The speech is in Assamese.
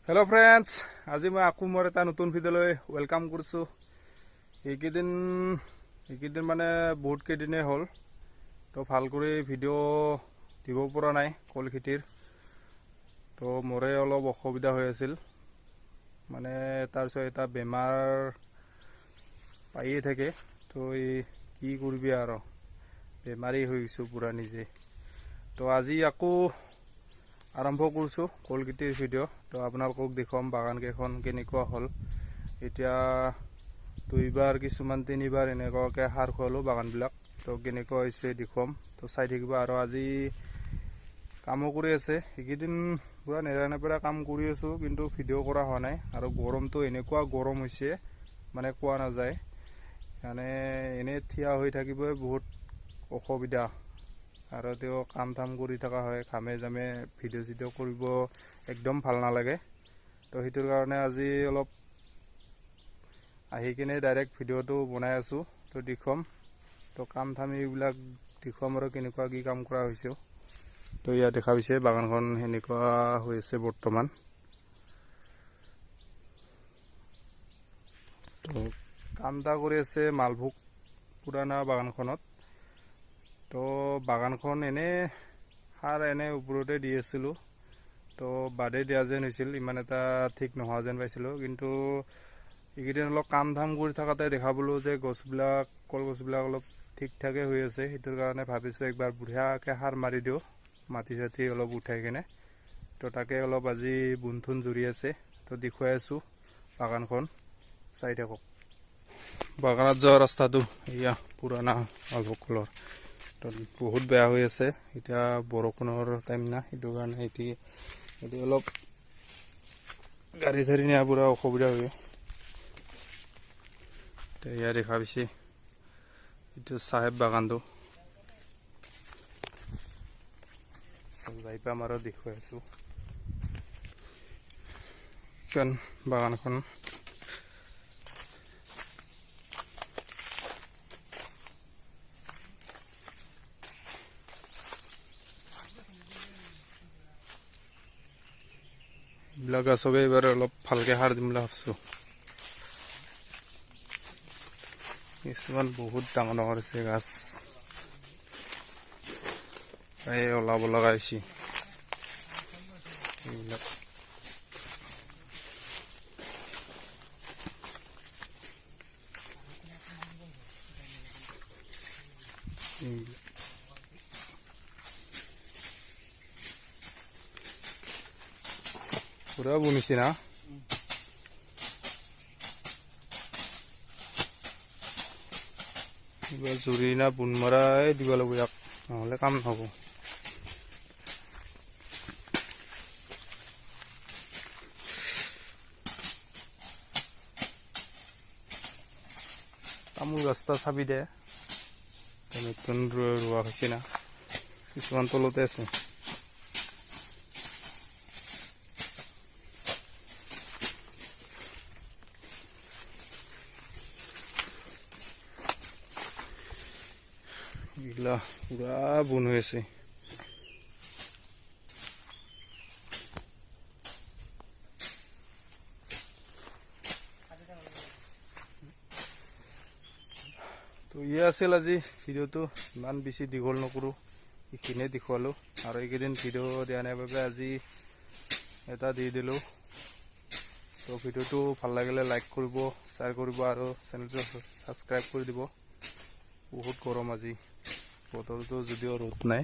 हेलो फ्रेंड्स, আজি মই আকু মোৰ এটা নতুন ভিডিঅ'লৈ ওয়েলকাম কৰিছো। এইকেইদিন মানে বহুত কেইদিনে হ'ল তো ভাল কৰি ভিডিঅ' দিব পৰা নাই কল খেতিৰ। তো মোৰে অলপ অসুবিধা হৈ আছিল, মানে তাৰপিছত এটা বেমাৰ পাইয়ে থাকে। তো কি কৰিবি আৰু বেমাৰী হৈ গৈছো পুৰা নিজে। তো আজি আকৌ আৰম্ভ কৰিছোঁ কল খেতিৰ ভিডিঅ'। তো আপোনালোকক দেখুৱাম বাগান কেইখন কেনেকুৱা হ'ল। এতিয়া দুইবাৰ কিছুমান তিনিবাৰ এনেকুৱাকৈ সাৰ খোৱালোঁ বাগানবিলাক। তো কেনেকুৱা হৈছে দেখুৱাম, তো চাই থাকিব। আৰু আজি কামো কৰি আছে, এইকেইদিন পুৰা নেৰানেপেৰা কাম কৰি আছোঁ, কিন্তু ভিডিঅ' কৰা হোৱা নাই। আৰু গৰমটো এনেকুৱা গৰম হৈছে মানে কোৱা নাযায়, মানে এনেই থিয় হৈ থাকিবই বহুত অসুবিধা। আৰু তেওঁ কাম ধাম কৰি থকা হয়, ঘামে জামে ভিডিঅ' চিডিঅ' কৰিব একদম ভাল নালাগে। তো সেইটোৰ কাৰণে আজি অলপ আহি কিনে ডাইৰেক্ট ভিডিঅ'টো বনাই আছোঁ। তো দেখুৱাম, তো কাম ধাম এইবিলাক দেখুৱাম আৰু কেনেকুৱা কি কাম কৰা হৈছে। তো ইয়াত দেখা পাইছে বাগানখন সেনেকুৱা হৈ আছে বৰ্তমান। তো কাম এটা কৰি আছে মালভোগ পুৰাণা বাগানখনত। তো বাগানখন এনে সাৰ এনে ওপৰতে দি আছিলোঁ, তো বাদে দিয়া যেন হৈছিল, ইমান এটা ঠিক নোহোৱা যেন পাইছিলোঁ। কিন্তু এইকেইদিন অলপ কাম ধাম কৰি থকাতে দেখা পালোঁ যে গছবিলাক কলগছবিলাক অলপ ঠিক ঠাকে হৈ আছে। সেইটোৰ কাৰণে ভাবিছোঁ একবাৰ বঢ়িয়াকৈ সাৰ মাৰি দিওঁ, মাটি চাটি অলপ উঠাই কিনে। তো তাকে অলপ আজি বুনথুন জুৰি আছে, তো দেখুৱাই আছোঁ বাগানখন, চাই থাকক। বাগানত যোৱা ৰাস্তাটো এয়া পুৰণা মালভোগ কলৰ, তো বহুত বেয়া হৈ আছে। এতিয়া বৰষুণৰ টাইম না, সেইটো কাৰণে এতিয়া অলপ গাড়ী চাড়ী নিয়া পুৰা অসুবিধা হয়। তো এয়া দেখা পাইছে এইটো চাহেব বাগানটো, যাই পাম আৰু দেখুৱাই আছোঁ এইখন বাগানখন। এইবিলাক গাছকে এইবাৰ অলপ ভালকৈ সাৰ দিম বুলি ভাবিছোঁ। কিছুমান বহুত ডাঙৰ ডাঙৰ আছে গাছ, এই ওলাব লগা হৈছে এইবিলাক। পুৰা বনিছে না, এইবাৰ জুৰি না বুন মৰাই দিব লাগিব ইয়াক, নহ'লে কাম নহ'ব। তামোল ৰাস্তা চাবি দে, নতুন ৰোৱা হৈছে না, কিছুমান তলতে আছে। এইগিলা পুৰা বন হৈ আছে। তো ইয়ে আছিল আজি ভিডিঅ'টো, ইমান বেছি দীঘল নকৰোঁ, এইখিনিয়ে দেখুৱালোঁ। আৰু এইকেইদিন ভিডিঅ' দিয়া নাই বাবে আজি এটা দি দিলোঁ। তো ভিডিঅ'টো ভাল লাগিলে লাইক কৰিব, শ্বেয়াৰ কৰিব আৰু চেনেলটো ছাবস্ক্ৰাইব কৰি দিব। বহুত গৰম আজি, বতৰটো যদিও ৰ'দ নাই।